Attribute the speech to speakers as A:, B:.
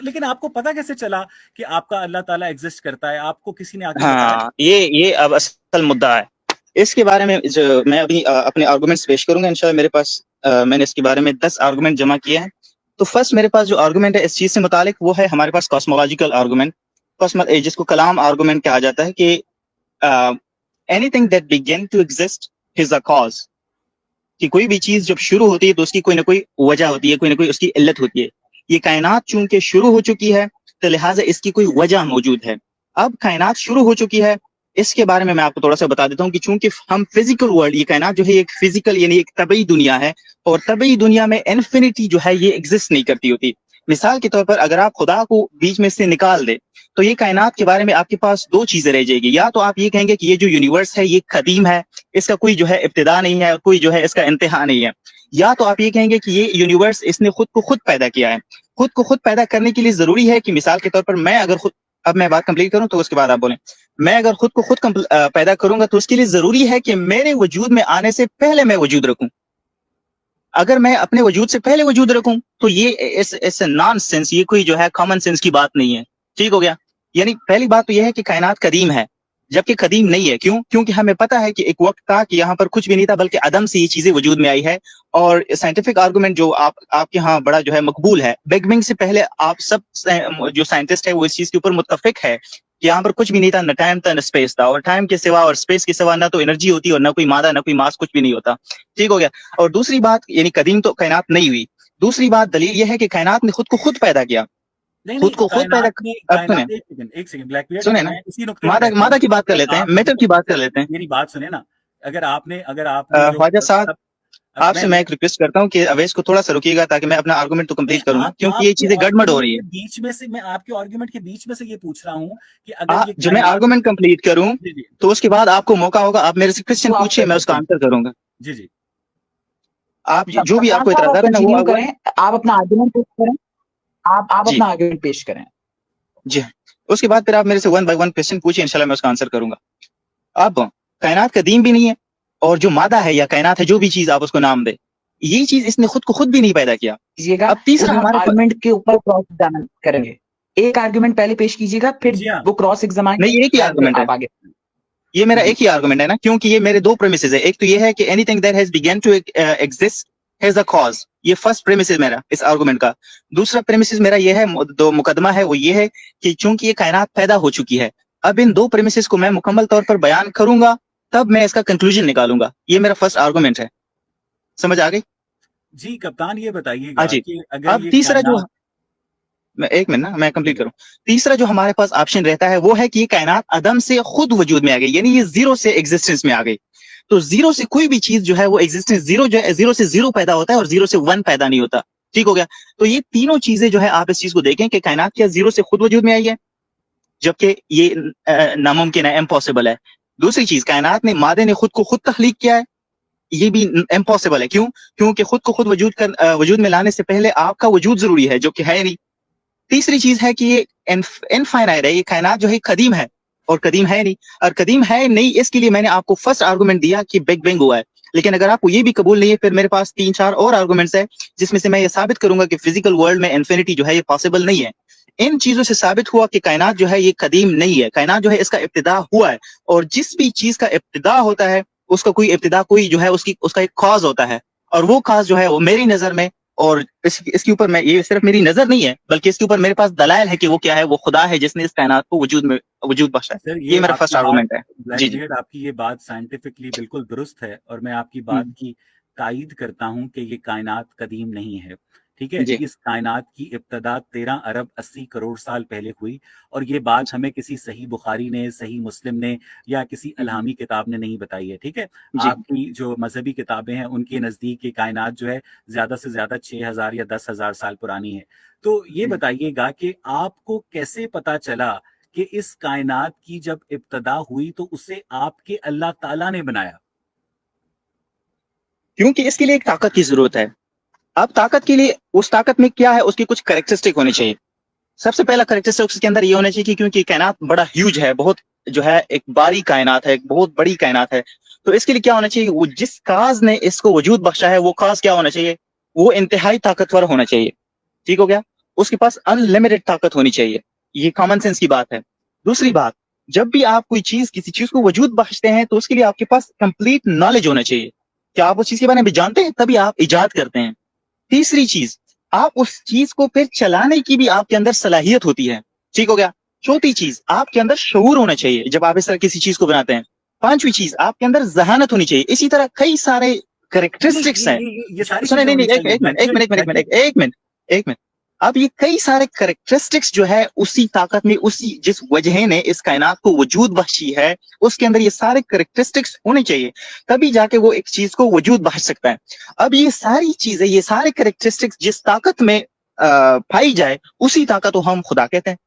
A: لیکن آپ کو پتا کیسے چلا کہ آپ کا اللہ تعالیٰ ایگزسٹ کرتا ہے؟ آپ کو کسی نے آگے بتایا؟
B: ہاں یہ اب اصل مدعا ہے. اس کے بارے میں میں ابھی اپنے آرگومنٹس پیش کروں گا انشاءاللہ. میرے پاس میں نے اس کے بارے میں 10 آرگومنٹ جمع کیے ہیں. تو فرسٹ میرے پاس جو آرگومنٹ ہے اس چیز سے متعلق وہ ہے ہمارے پاس کاسمولوجیکل آرگومنٹ، جس کو کلام آرگومنٹ کہا جاتا ہے، کہ anything that began to exist is a cause. کہ کوئی بھی چیز جب شروع ہوتی ہے تو اس کی کوئی نہ کوئی وجہ ہوتی ہے، کوئی نہ کوئی اس کی علت ہوتی ہے. یہ کائنات چونکہ شروع ہو چکی ہے تو لہٰذا اس کی کوئی وجہ موجود ہے. اب کائنات شروع ہو چکی ہے، اس کے بارے میں آپ کو تھوڑا سا بتا دیتا ہوں کہ چونکہ ہم فزیکل ورلڈ، یہ کائنات جو ہے ایک فزیکل یعنی ایک طبعی دنیا ہے، اور طبعی دنیا میں انفینٹی جو ہے یہ ایگزسٹ نہیں کرتی ہوتی. مثال کے طور پر اگر آپ خدا کو بیچ میں سے نکال دے تو یہ کائنات کے بارے میں آپ کے پاس دو چیزیں رہ جائے گی. یا تو آپ یہ کہیں گے کہ یہ جو یونیورس ہے یہ قدیم ہے، اس کا کوئی جو ہے ابتدا نہیں ہے اور کوئی جو ہے اس کا انتہا نہیں ہے. یا تو آپ یہ کہیں گے کہ یہ یونیورس اس نے خود کو خود پیدا کیا ہے. خود کو خود پیدا کرنے کے لیے ضروری ہے کہ مثال کے طور پر میں اگر خود، اب میں بات کمپلیٹ کروں تو اس کے بعد آپ بولیں. میں اگر خود کو خود پیدا کروں گا تو اس کے لیے ضروری ہے کہ میرے وجود میں آنے سے پہلے میں وجود رکھوں. اگر میں اپنے وجود سے پہلے وجود رکھوں تو یہ نان سینس، یہ کوئی جو ہے کامن سینس کی بات نہیں ہے. ٹھیک ہو گیا؟ یعنی پہلی بات تو یہ ہے کہ کائنات قدیم ہے، جبکہ قدیم نہیں ہے. کیوں؟ کیونکہ ہمیں پتہ ہے کہ ایک وقت تھا کہ یہاں پر کچھ بھی نہیں تھا، بلکہ عدم سے یہ چیزیں وجود میں آئی ہے. اور سائنٹیفک آرگومنٹ جو آپ کے ہاں بڑا جو ہے مقبول ہے، بگ بینگ سے پہلے آپ سب جو سائنٹسٹ ہے وہ اس چیز کے اوپر متفق ہے کہ یہاں پر کچھ بھی نہیں تھا، نہ ٹائم تھا نہ اسپیس تھا. اور ٹائم کے سوا اور اسپیس کے سوا نہ تو انرجی ہوتی اور نہ کوئی مادہ نہ کوئی ماس، کچھ بھی نہیں ہوتا. ٹھیک ہو گیا؟ اور دوسری بات، یعنی قدیم تو کائنات نہیں ہوئی. دوسری بات دلیل یہ ہے کہ کائنات نے خود کو خود پیدا کیا. خود کو خود پیدا. اب سنیں،
A: ایک سیکنڈ بلیک بیئرڈ،
B: سنیں نا،
A: میں اسی نقطے پہ بیٹھا
B: مادہ
A: ہوں
B: کی بات کر لیتے ہیں، میٹر کی بات کر لیتے ہیں.
A: میری بات سنیں نا. اگر آپ نے
B: خواجہ صاحب آپ سے میں ایک ریکویسٹ کرتا ہوں کہ اویس کو تھوڑا سا رکیے گا تاکہ میں اپنا آرگومنٹ تو کمپلیٹ کروں، کیونکہ یہ چیزیں گڑبڑ ہو رہی ہے.
A: بیچ میں سے میں آپ کے آرگومنٹ کے بیچ میں سے یہ پوچھ رہا ہوں کہ اگر یہ
B: جو میں آرگومنٹ کمپلیٹ کروں تو اس کے بعد آپ کو موقع ہوگا، آپ میرے سے کوسچن پوچھیے، میں اس کا آنسر کروں گا.
A: جی جی،
B: آپ جو بھی آپ کو اعتراض ہے نا وہ
C: کریں، آپ اپنا آرگومنٹ پیش کریں، آپ اپنا آرگومنٹ پیش کریں.
B: جی، اس کے بعد پھر آپ میرے سے 1 by 1 کوسچن پوچھیے، انشاءاللہ میں اس کا آنسر کروں گا. اب کائنات قدیم بھی نہیں ہے، اور جو مادہ ہے یا کائنات ہے، جو بھی چیز آپ اس کو نام دے، یہ چیز اس نے خود کو خود بھی نہیں پیدا کیا. اب تیسرا ہمارے
C: آرگومنٹ کے اوپر کراس ایگزامن کریں گے. ایک آرگومنٹ پہلے پیش کیجیے گا، پھر وہ کراس ایگزامن.
B: نہیں، ایک ہی آرگومنٹ ہے، یہ میرا ایک ہی آرگومنٹ ہے نا، کیونکہ یہ میرے دو پریمیسز ہے. ایک تو یہ ہے کہ anything that has begun to exist has a cause. یہ فرسٹ پریمیسز میرا اس آرگومنٹ کا. دوسرا پریمیسز میرا یہ ہے، دو مقدمہ ہے، وہ یہ ہے کہ چونکہ یہ کائنات پیدا ہو چکی ہے، اب ان دو پریمیسز کو میں مکمل طور پر بیان کروں گا تب میں اس کا کنکلوژن نکالوں گا. یہ میرا فرسٹ آرگومنٹ ہے. سمجھ آ گئی؟
A: جی کپتان، یہ بتائیے گا کہ اگر
B: اب تیسرا جو میں ایک منٹ نا میں کمپلیٹ کروں. تیسرا جو ہمارے پاس آپشن رہتا ہے وہ ہے کہ یہ کائنات عدم سے خود وجود میں آ گئی، یعنی یہ زیرو سے ایگزسٹنس میں آ گئی. تو زیرو سے کوئی بھی چیز جو ہے وہ ایگزسٹنس زیرو جو ہے، زیرو سے زیرو پیدا ہوتا ہے اور زیرو سے 1 پیدا نہیں ہوتا. ٹھیک ہو گیا؟ تو یہ تینوں چیزیں جو ہے آپ اس چیز کو دیکھیں کہ کائنات کیا زیرو سے خود وجود میں آئی ہے، جبکہ یہ ناممکن ہے، امپاسبل ہے. دوسری چیز، کائنات نے مادے نے خود کو خود تخلیق کیا ہے، یہ بھی امپاسبل ہے. کیوں؟ کیونکہ خود کو خود وجود میں لانے سے پہلے آپ کا وجود ضروری ہے، جو کہ ہے نہیں. تیسری چیز ہے کہ یہ انفائنائٹ ہے، یہ کائنات جو ہے قدیم ہے اور قدیم ہے نہیں. اور قدیم ہے نہیں، اس کے لیے میں نے آپ کو فرسٹ آرگومنٹ دیا کہ بگ بینگ ہوا ہے. لیکن اگر آپ کو یہ بھی قبول نہیں ہے، پھر میرے پاس 3-4 اور آرگومنٹس ہے جس میں سے میں یہ ثابت کروں گا کہ فزیکل ورلڈ میں انفینٹی جو ہے یہ پاسبل نہیں ہے. ان چیزوں سے ثابت ہوا کہ کائنات جو ہے یہ قدیم نہیں ہے، کائنات جو ہے اس کا ابتدا ہوا ہے. اور جس بھی چیز کا ابتدا ہوتا ہے اس کا کوئی ابتدا، کوئی جو ہے اس کا ایک کاز ہوتا ہے. اور وہ کاز جو ہے وہ میری نظر میں، اور اس کے اوپر میں، یہ صرف میری نظر نہیں ہے بلکہ اس کے اوپر میرے پاس دلائل ہے کہ وہ کیا ہے، وہ خدا ہے جس نے اس کائنات کو وجود بخشا ہے. یہ میرا فرسٹ آرگومنٹ ہے. جی جی،
A: آپ کی یہ بات سائنٹیفکلی بالکل درست ہے، اور میں آپ کی بات کی تائید کرتا ہوں کہ یہ کائنات قدیم نہیں ہے. ٹھیک ہے، اس کائنات کی ابتدا 13 ارب 80 کروڑ سال پہلے ہوئی. اور یہ بات ہمیں کسی صحیح بخاری نے، صحیح مسلم نے یا کسی الہامی کتاب نے نہیں بتائی ہے. ٹھیک ہے، آپ کی جو مذہبی کتابیں ہیں ان کے نزدیک یہ کائنات جو ہے زیادہ سے زیادہ 6000 یا 10,000 سال پرانی ہے. تو یہ بتائیے گا کہ آپ کو کیسے پتا چلا کہ اس کائنات کی جب ابتدا ہوئی تو اسے آپ کے اللہ تعالیٰ نے بنایا؟
B: کیونکہ اس کے لیے ایک طاقت کی ضرورت ہے. اب طاقت کے لیے، اس طاقت میں کیا ہے، اس کی کچھ کریکٹرسٹک ہونی چاہیے. سب سے پہلا کریکٹرسٹک اس کے اندر یہ ہونا چاہیے کہ کیونکہ کائنات بڑا ہیوج ہے، بہت جو ہے ایک باری کائنات ہے، ایک بہت بڑی کائنات ہے. تو اس کے لیے کیا ہونا چاہیے، وہ جس کاز نے اس کو وجود بخشا ہے وہ کاز کیا ہونا چاہیے، وہ انتہائی طاقتور ہونا چاہیے. ٹھیک ہو گیا؟ اس کے پاس انلمیٹڈ طاقت ہونی چاہیے. یہ کامن سینس کی بات ہے. دوسری بات، جب بھی آپ کوئی چیز کسی چیز کو وجود بخشتے ہیں تو اس کے لیے آپ کے پاس کمپلیٹ نالج ہونا چاہیے کہ آپ اس چیز کے بارے میں جانتے ہیں، تبھی آپ ایجاد کرتے ہیں. تیسری چیز، آپ اس چیز کو پھر چلانے کی بھی آپ کے اندر صلاحیت ہوتی ہے. ٹھیک ہو گیا. چوتھی چیز، آپ کے اندر شعور ہونا چاہیے جب آپ اس طرح کسی چیز کو بناتے ہیں. پانچویں چیز، آپ کے اندر ذہانت ہونی چاہیے. اسی طرح کئی سارے کریکٹرسٹکس ہیں. ایک منٹ. اب یہ کئی سارے کریکٹرسٹکس جو ہے اسی طاقت میں، اسی جس وجہ نے اس کائنات کو وجود بخشی ہے، اس کے اندر یہ سارے کریکٹرسٹکس ہونے چاہیے، تبھی جا کے وہ ایک چیز کو وجود بخش سکتا ہے. اب یہ ساری چیزیں، یہ سارے کریکٹرسٹکس جس طاقت میں پائی جائے، اسی طاقت کو ہم خدا کہتے ہیں.